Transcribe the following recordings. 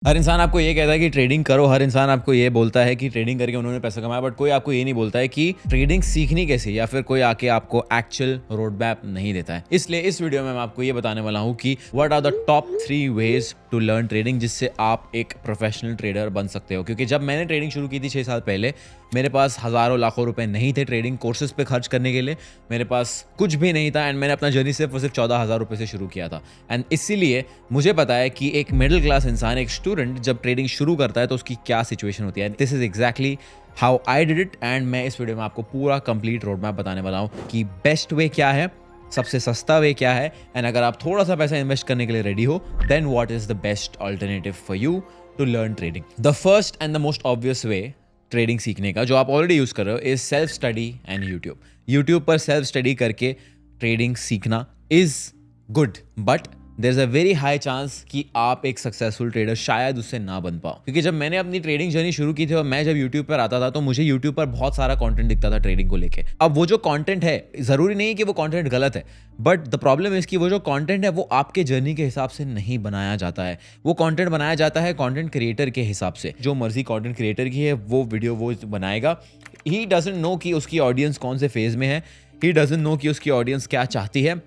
हर इंसान आपको ये कहता है कि ट्रेडिंग करो, हर इंसान आपको ये बोलता है कि ट्रेडिंग करके उन्होंने पैसा कमाया, बट कोई आपको ये नहीं बोलता है कि ट्रेडिंग सीखनी कैसे, या फिर कोई आके आपको एक्चुअल रोड मैप नहीं देता है। इसलिए इस वीडियो में मैं आपको ये बताने वाला हूँ कि what are the top 3 ways to learn trading, जिससे आप एक प्रोफेशनल ट्रेडर बन सकते हो। क्योंकि जब मैंने ट्रेडिंग शुरू की थी 6 साल पहले, मेरे पास हज़ारों लाखों रुपए नहीं थे ट्रेडिंग कोर्सेज पे खर्च करने के लिए, मेरे पास कुछ भी नहीं था, एंड मैंने अपना जर्नी सिर्फ और सिर्फ 14,000 रुपये से शुरू किया था। एंड इसीलिए मुझे पता है कि एक मिडिल क्लास इंसान, एक स्टूडेंट जब ट्रेडिंग शुरू करता है तो उसकी क्या सिचुएशन होती है। This is exactly how I did it, and मैं इस वीडियो में आपको पूरा कंप्लीट रोड मैप बताने वाला हूँ कि बेस्ट वे क्या है, सबसे सस्ता वे क्या है, एंड अगर आप थोड़ा सा पैसा इन्वेस्ट करने के लिए रेडी हो, then what is the best alternative for you to learn trading. The first and the most obvious way trading सीखने का, जो आप ऑलरेडी यूज कर रहे हो, is self study and YouTube पर सेल्फ स्टडी करके ट्रेडिंग सीखना is good, but there is a very high chance कि आप एक सक्सेसफुल ट्रेडर शायद उससे ना बन पाओ। क्योंकि जब मैंने अपनी ट्रेडिंग जर्नी शुरू की थी और मैं जब यूट्यूब पर आता था, तो मुझे यूट्यूब पर बहुत सारा कंटेंट दिखता था ट्रेडिंग को लेके। अब वो जो कंटेंट है, जरूरी नहीं कि वो कंटेंट गलत है, बट द प्रॉब्लम इज कि वो जो कंटेंट है वो आपके जर्नी के हिसाब से नहीं बनाया जाता है। वो कंटेंट बनाया जाता है कंटेंट क्रिएटर के हिसाब से। जो मर्जी कंटेंट क्रिएटर की है वो वीडियो वो बनाएगा। ही डजंट नो कि उसकी ऑडियंस कौन से फेज में है, ही डजंट नो कि उसकी ऑडियंस क्या चाहती है।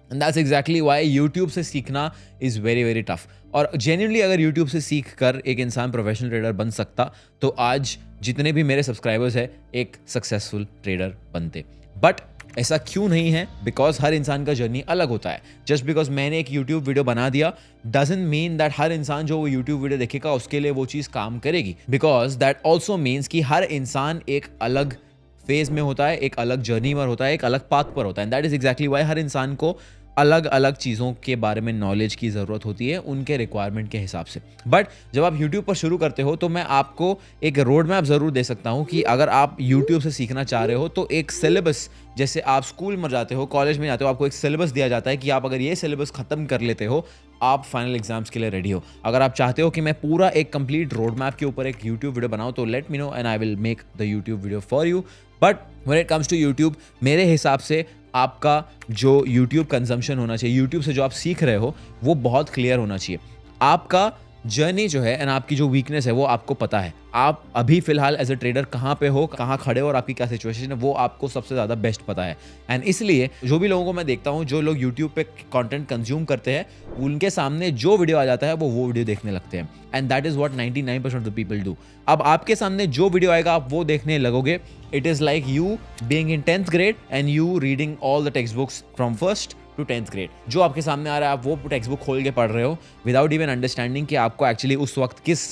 And that's exactly Y YouTube से सीखना इज़ वेरी वेरी टफ। और जेन्युइनली अगर यूट्यूब से सीख कर एक इंसान प्रोफेशनल ट्रेडर बन सकता, तो आज जितने भी मेरे सब्सक्राइबर्स हैं एक सक्सेसफुल ट्रेडर बनते। बट ऐसा क्यों नहीं है? बिकॉज हर इंसान का जर्नी अलग होता है। जस्ट बिकॉज मैंने एक यूट्यूब वीडियो बना दिया डजंट मीन दैट हर इंसान जो वो यूट्यूब वीडियो देखेगा उसके लिए वो चीज़ काम करेगी। बिकॉज दैट ऑल्सो मीन्स कि हर इंसान एक अलग फेज में होता है, एक अलग जर्नी पर होता है, एक अलग पाथ पर होता है। And that is exactly why हर इंसान को अलग अलग चीज़ों के बारे में नॉलेज की ज़रूरत होती है उनके रिक्वायरमेंट के हिसाब से। बट जब आप यूट्यूब पर शुरू करते हो, तो मैं आपको एक रोड मैप ज़रूर दे सकता हूँ कि अगर आप यूट्यूब से सीखना चाह रहे हो, तो एक सिलेबस, जैसे आप स्कूल में जाते हो, कॉलेज में जाते हो, आपको एक सिलेबस दिया जाता है कि आप अगर ये सिलेबस ख़त्म कर लेते हो, आप फाइनल एग्जाम्स के लिए रेडी हो। अगर आप चाहते हो कि मैं पूरा एक कंप्लीट रोड मैप के ऊपर एक यूट्यूब वीडियो बनाऊँ, तो let me know and I will make the YouTube video for you. But when it comes to YouTube, मेरे हिसाब से आपका जो यूट्यूब कंजम्पशन होना चाहिए, यूट्यूब से जो आप सीख रहे हो, वो बहुत क्लियर होना चाहिए। आपका जर्नी जो है एंड आपकी जो वीकनेस है वो आपको पता है। आप अभी फिलहाल एज अ ट्रेडर कहाँ पे हो, कहाँ खड़े हो और आपकी क्या सिचुएशन है, वो आपको सबसे ज़्यादा बेस्ट पता है। एंड इसलिए जो भी लोगों को मैं देखता हूँ, जो लोग यूट्यूब पे कंटेंट कंज्यूम करते हैं, उनके सामने जो वीडियो आ जाता है वो वीडियो देखने लगते हैं। And that is what 99% of the people do. अब आपके सामने जो वीडियो आएगा आप वो देखने लगोगे। It is like you being in 10th grade and you reading all the text books from first to 10th grade. जो आपके सामने आ रहा है आप वो टेक्स्ट बुक खोल के पढ़ रहे हो विदाउट इवन अंडरस्टैंडिंग कि आपको एक्चुअली उस वक्त किस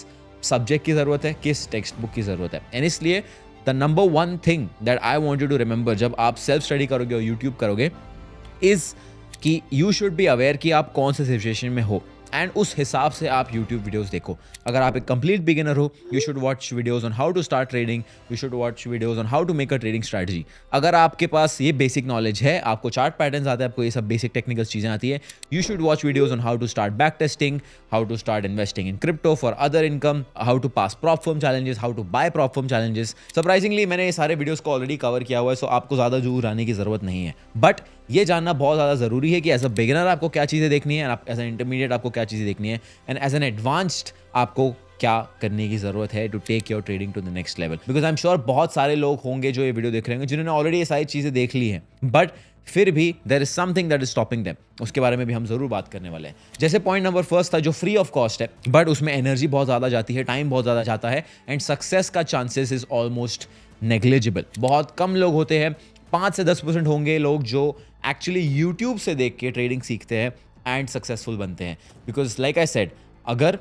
सब्जेक्ट की ज़रूरत है, किस टेक्स्ट बुक की ज़रूरत है। एंड इसलिए the number 1 thing that I want you to remember जब आप सेल्फ स्टडी करोगे और यूट्यूब करोगे, इज़ कि यू शुड बी अवेयर कि आप कौन से सिचुएशन में हो, एंड उस हिसाब से आप YouTube वीडियोस देखो। अगर आप एक कंप्लीट बिगिनर हो, you should watch videos on how to start trading, you should watch videos on how to make a trading strategy. अगर आपके पास ये बेसिक नॉलेज है, आपको चार्ट पैटर्न्स आते हैं, आपको ये सब बेसिक टेक्निकल चीज़ें आती है, you should watch videos on how to start back testing, how to start investing in crypto for other income, how to pass prop firm challenges, how to buy prop firm challenges. Surprisingly मैंने ये सारे videos को already cover किया हुआ है, सो आपको ज़्यादा दूर आने की ज़रूरत नहीं है। बट ये जानना बहुत ज़्यादा ज़रूरी है कि एज अ बिगिनर आपको क्या चीज़ें देखनी है, एज अ इंटरमीडिएट आपको क्या चीज़ें देखनी है, एंड एज एन एडवांस्ड आपको क्या करने की ज़रूरत है to take your trading to the next level. Because I am sure बहुत सारे लोग होंगे जो ये वीडियो देख रहे होंगे जिन्होंने ऑलरेडी ये सारी चीज़ें देख ली हैं, बट फिर भी there is something that is stopping them. उसके बारे में भी हम जरूर बात करने वाले हैं। जैसे पॉइंट नंबर फर्स्ट था जो फ्री ऑफ कॉस्ट है, बट उसमें एनर्जी बहुत ज़्यादा जाती है, टाइम बहुत ज़्यादा जाता है, एंड सक्सेस का चांसेस इज ऑलमोस्ट नेग्लिजिबल। बहुत कम लोग होते हैं, 5 से 10% होंगे लोग जो एक्चुअली यूट्यूब से देख के ट्रेडिंग सीखते हैं एंड सक्सेसफुल बनते हैं। बिकॉज लाइक आई सेड, अगर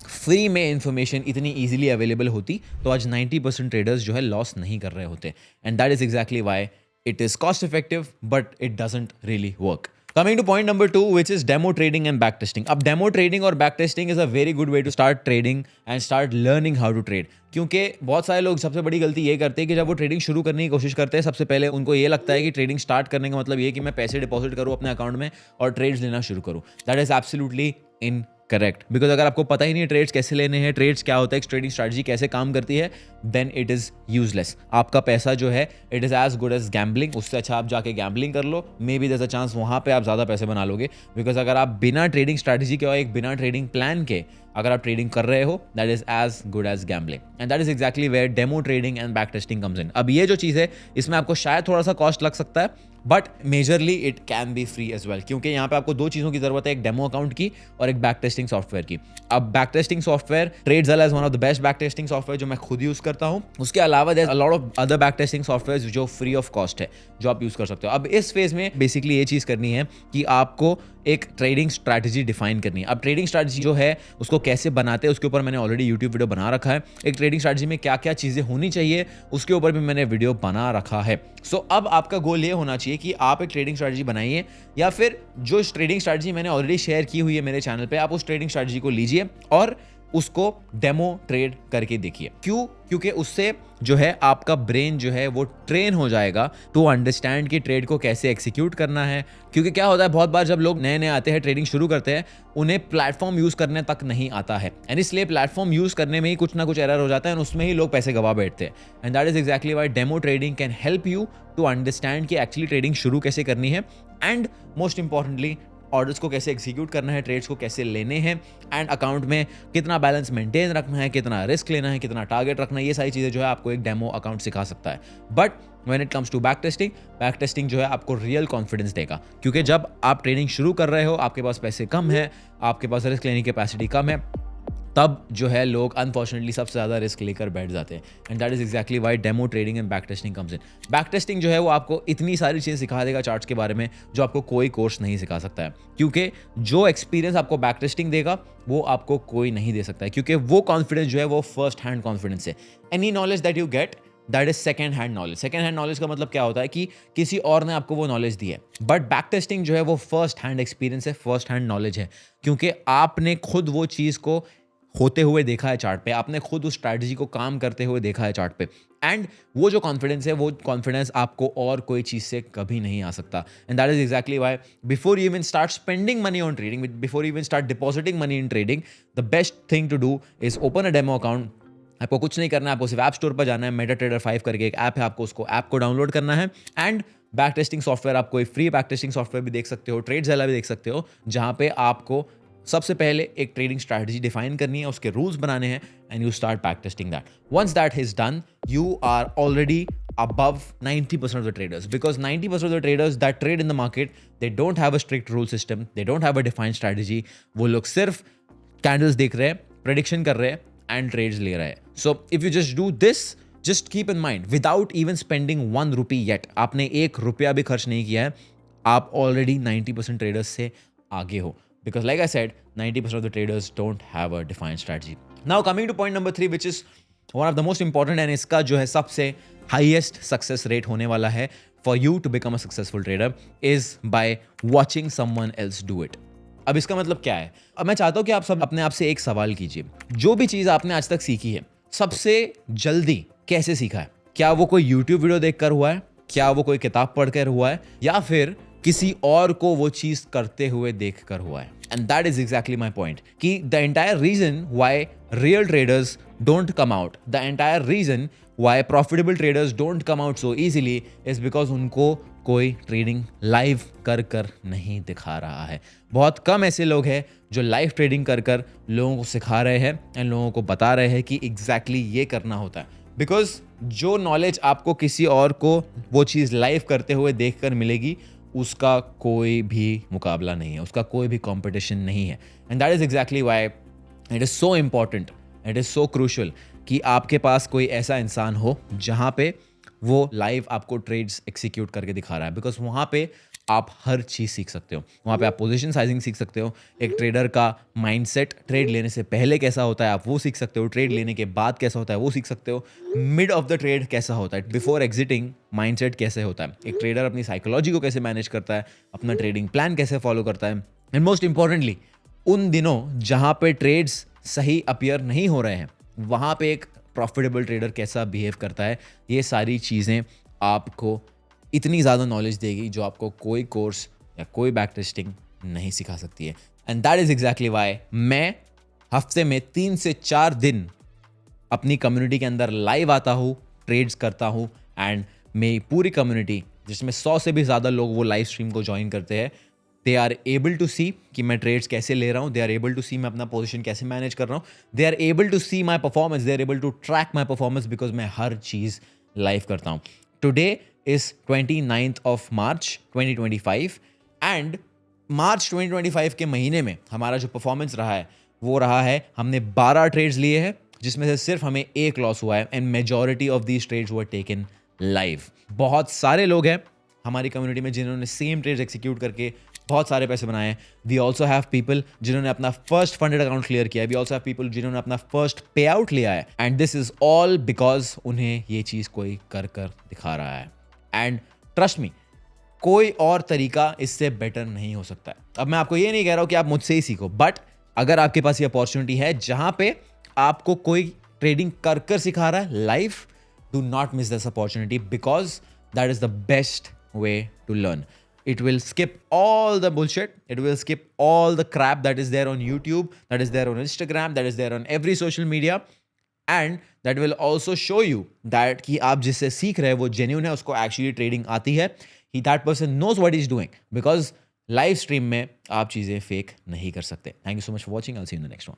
फ्री में इंफॉर्मेशन इतनी इजीली अवेलेबल होती तो आज 90% ट्रेडर्स जो है लॉस नहीं कर रहे होते। And that is exactly why it is cost effective but it doesn't really work. Coming to point number 2, which is demo trading and back testing. अब demo trading और back testing is a very good way to start trading and start learning how to trade. क्योंकि बहुत सारे लोग सबसे बड़ी गलती ये करते हैं कि जब वो ट्रेडिंग शुरू करने की कोशिश करते हैं, सबसे पहले उनको ये लगता है कि ट्रेडिंग स्टार्ट करने का मतलब ये कि मैं पैसे डिपॉजिट करूँ अपने अकाउंट में और ट्रेड्स लेना शुरू करूँ। That is absolutely in correct. Because अगर आपको पता ही नहीं है ट्रेड्स कैसे लेने हैं, ट्रेड्स क्या होता है, ट्रेडिंग स्ट्रैटेजी कैसे काम करती है, देन इट इज़ यूजलेस। आपका पैसा जो है it is as good as gambling. उससे अच्छा आप जाके गैम्बलिंग कर लो, maybe there is a chance वहाँ पे आप ज़्यादा पैसे बना लोगे। बिकॉज अगर आप बिना ट्रेडिंग स्ट्रैटेजी के और एक बिना ट्रेडिंग प्लान के अगर आप ट्रेडिंग कर रहे हो, that is as good as gambling, and that is exactly where demo trading and back testing comes in. अब ये जो चीज़ है, इसमें आपको शायद थोड़ा सा कॉस्ट लग सकता है, but majorly it can be free as well, क्योंकि यहाँ पे आपको दो चीज़ों की जरूरत है, एक डेमो अकाउंट की और एक बैक टेस्टिंग सॉफ्टवेयर की। अब back testing software, TradeZella is one of the best back testing software जो मैं खुद यूज़ करता हूँ। उसके अलावा there a lot of other back testing software जो फ्री ऑफ कॉस्ट है, जो आप यूज़ कर सकते हो। अब इस फेज में बेसिकली ये चीज़ करनी है कि आपको एक ट्रेडिंग स्ट्रैटेजी डिफाइन करनी है। अब ट्रेडिंग स्ट्रैटेजी जो है उसको कैसे बनाते हैं उसके ऊपर मैंने ऑलरेडी यूट्यूब वीडियो बना रखा है। एक ट्रेडिंग स्ट्रैटेजी में क्या क्या चीज़ें होनी चाहिए उसके ऊपर भी मैंने वीडियो बना रखा है। सो अब आपका गोल ये होना चाहिए कि आप एक ट्रेडिंग स्ट्रैटेजी बनाइए, या फिर जो ट्रेडिंग स्ट्रैटेजी मैंने ऑलरेडी शेयर की हुई है मेरे चैनल पे, आप उस ट्रेडिंग स्ट्रैटेजी को लीजिए और उसको डेमो ट्रेड करके देखिए। क्यों? क्योंकि उससे जो है आपका ब्रेन जो है वो ट्रेन हो जाएगा टू अंडरस्टैंड कि ट्रेड को कैसे एग्जीक्यूट करना है। क्योंकि क्या होता है, बहुत बार जब लोग नए नए आते हैं, ट्रेडिंग शुरू करते हैं, उन्हें प्लेटफॉर्म यूज करने तक नहीं आता है, एंड इसलिए प्लेटफॉर्म यूज करने में ही कुछ ना कुछ एरर हो जाता है, और उसमें ही लोग पैसे गवा बैठते हैं। And that is exactly why demo trading can help you to understand कि एक्चुअली ट्रेडिंग शुरू कैसे करनी है, एंड मोस्ट इंपॉर्टेंटली ऑर्डर्स को कैसे एग्जीक्यूट करना है, ट्रेड्स को कैसे लेने हैं, एंड अकाउंट में कितना बैलेंस मेंटेन रखना है, कितना रिस्क लेना है, कितना टारगेट रखना है। ये सारी चीज़ें जो है आपको एक डेमो अकाउंट सिखा सकता है। But when it comes to back testing जो है आपको रियल कॉन्फिडेंस देगा, क्योंकि जब आप ट्रेडिंग शुरू कर रहे हो, आपके पास पैसे कम है, आपके पास रिस्क लेने की कैपेसिटी कम है, तब जो है लोग अनफॉर्चुनेटली सबसे ज़्यादा रिस्क लेकर बैठ जाते हैं। And that is exactly why demo trading and back testing comes in. Back testing जो है वो आपको इतनी सारी चीज़ें सिखा देगा चार्ट्स के बारे में जो आपको कोई कोर्स नहीं सिखा सकता है, क्योंकि जो एक्सपीरियंस आपको बैक टेस्टिंग देगा वो आपको कोई नहीं दे सकता है, क्योंकि वो कॉन्फिडेंस जो है वो फर्स्ट हैंड कॉन्फिडेंस है। Any knowledge that you get, that is second hand knowledge. Second hand knowledge का मतलब क्या होता है कि किसी और ने आपको वो नॉलेज दी है, बट बैक टेस्टिंग जो है वो फर्स्ट हैंड एक्सपीरियंस है, फर्स्ट हैंड नॉलेज है, क्योंकि आपने खुद वो चीज़ को होते हुए देखा है चार्ट पे, आपने खुद उस स्ट्रैटेजी को काम करते हुए देखा है चार्ट पे, एंड वो जो कॉन्फिडेंस है, वो कॉन्फिडेंस आपको और कोई चीज़ से कभी नहीं आ सकता। And that is exactly why before you even start spending money on trading, before you even start depositing money in trading, the best thing to do is open a demo account. आपको कुछ नहीं करना है, आपको सिर्फ app store पर जाना है, मेटाट्रेडर 5 करके एक ऐप है, आपको उसको ऐप को डाउनलोड करना है, एंड बैक टेस्टिंग सॉफ्टवेयर, आप कोई फ्री बैक टेस्टिंग सॉफ्टवेयर भी देख सकते हो, ट्रेडज़ला भी देख सकते हो, जहाँ पे आपको सबसे पहले एक ट्रेडिंग स्ट्रैटेजी डिफाइन करनी है, उसके रूल्स बनाने हैं, and you start back testing that. Once that is done, you are already above 90% of the traders, because 90% of the traders that trade in the market, they don't have a strict rule system, they don't have a defined strategy. वो लोग सिर्फ candles देख रहे हैं, prediction कर रहे हैं, and trades ले रहे हैं। So if you just do this, just keep in mind, without even spending 1 rupee yet, आपने 1 रुपया भी खर्च नहीं किया है, आप ऑलरेडी 90% ट्रेडर्स से आगे हो, because like I said, 90% of the traders don't have a defined strategy. Now coming to point number 3, which is one of the most important, and इसका जो है सबसे highest success rate होने वाला है for you to become a successful trader, is by watching someone else do it. अब इसका मतलब क्या है? अब मैं चाहता हूं कि आप सब अपने आप से एक सवाल कीजिए, जो भी चीज़ आपने आज तक सीखी है, सबसे जल्दी कैसे सीखा है? क्या वो कोई YouTube वीडियो देखकर हुआ है? क्या वो कोई किताब पढ़कर हुआ है? या फिर किसी और को वो चीज करते हुए देखकर हुआ है? And that is exactly my point, कि the entire reason why real traders don't come out, the entire reason why profitable traders don't come out so easily, is because उनको कोई ट्रेडिंग लाइव कर कर नहीं दिखा रहा है। बहुत कम ऐसे लोग हैं जो लाइव ट्रेडिंग कर कर लोगों को सिखा रहे हैं एंड लोगों को बता रहे हैं कि एग्जैक्टली ये करना होता है। बिकॉज जो नॉलेज आपको किसी और को वो चीज़ लाइव करते हुए देख कर मिलेगी, उसका कोई भी मुकाबला नहीं है, उसका कोई भी कंपटीशन नहीं है। And that is exactly why it is so important, it is so crucial कि आपके पास कोई ऐसा इंसान हो जहाँ पे वो लाइव आपको ट्रेड्स एक्सिक्यूट करके दिखा रहा है, बिकॉज वहाँ पे आप हर चीज़ सीख सकते हो। वहाँ पे आप पोजीशन साइजिंग सीख सकते हो, एक ट्रेडर का माइंडसेट ट्रेड लेने से पहले कैसा होता है आप वो सीख सकते हो, ट्रेड लेने के बाद कैसा होता है वो सीख सकते हो, मिड ऑफ द ट्रेड कैसा होता है, बिफोर एग्जिटिंग माइंडसेट कैसे होता है, एक ट्रेडर अपनी साइकोलॉजी को कैसे मैनेज करता है, अपना ट्रेडिंग प्लान कैसे फॉलो करता है, एंड मोस्ट इंपॉर्टेंटली उन दिनों जहाँ पे ट्रेड्स सही अपीयर नहीं हो रहे हैं वहाँ पे एक प्रॉफिटेबल ट्रेडर कैसा बिहेव करता है। ये सारी चीज़ें आपको इतनी ज़्यादा नॉलेज देगी जो आपको कोई कोर्स या कोई बैक टेस्टिंग नहीं सिखा सकती है। And that is exactly Y मैं हफ्ते में 3 से 4 दिन अपनी कम्युनिटी के अंदर लाइव आता हूँ, ट्रेड्स करता हूँ, एंड मेरी पूरी कम्युनिटी जिसमें 100 से भी ज़्यादा लोग वो लाइव स्ट्रीम को ज्वाइन करते हैं, they are able to see कि मैं ट्रेड्स कैसे ले रहा हूँ, they are able to see मैं अपना पोजीशन कैसे मैनेज कर रहा हूँ, they are able to see my performance, they are able to track my performance, because मैं हर चीज़ लाइव करता हूँ. Today is 29th of March 2025 and March 2025 के महीने में हमारा जो परफॉर्मेंस रहा है वो रहा है, हमने 12 ट्रेड्स लिए हैं जिसमें से सिर्फ हमें एक लॉस हुआ है and majority of these trades were taken live. बहुत सारे लोग हैं हमारी कम्युनिटी में जिन्होंने सेम ट्रेड्स एग्जीक्यूट करके बहुत सारे पैसे बनाए हैं. वी ऑल्सो हैव पीपल जिन्होंने अपना फर्स्ट फंडेड अकाउंट क्लियर किया है. वी ऑल्सो हैव पीपल जिन्होंने अपना फर्स्ट पे आउट लिया है and this is all because उन्हें ये चीज़ कोई कर दिखा रहा है. एंड ट्रस्ट मी, कोई और तरीका इससे बेटर नहीं हो सकता है. अब मैं आपको ये नहीं कह रहा हूं कि आप मुझसे ही सीखो, बट अगर आपके पास ये अपॉर्चुनिटी है जहां पे आपको कोई ट्रेडिंग कर सिखा रहा है live, do not miss this opportunity because that is the best way to learn. It will skip all the bullshit. It will skip all the crap that is there on YouTube, that is there on Instagram, that is there on every social media, and that will also show you that कि आप जिससे सीख रहे हैं वो genuine है, उसको actually trading आती है. That person knows what he's doing because live stream में आप चीज़ें fake नहीं कर सकते. Thank you so much for watching. I'll see you in the next one.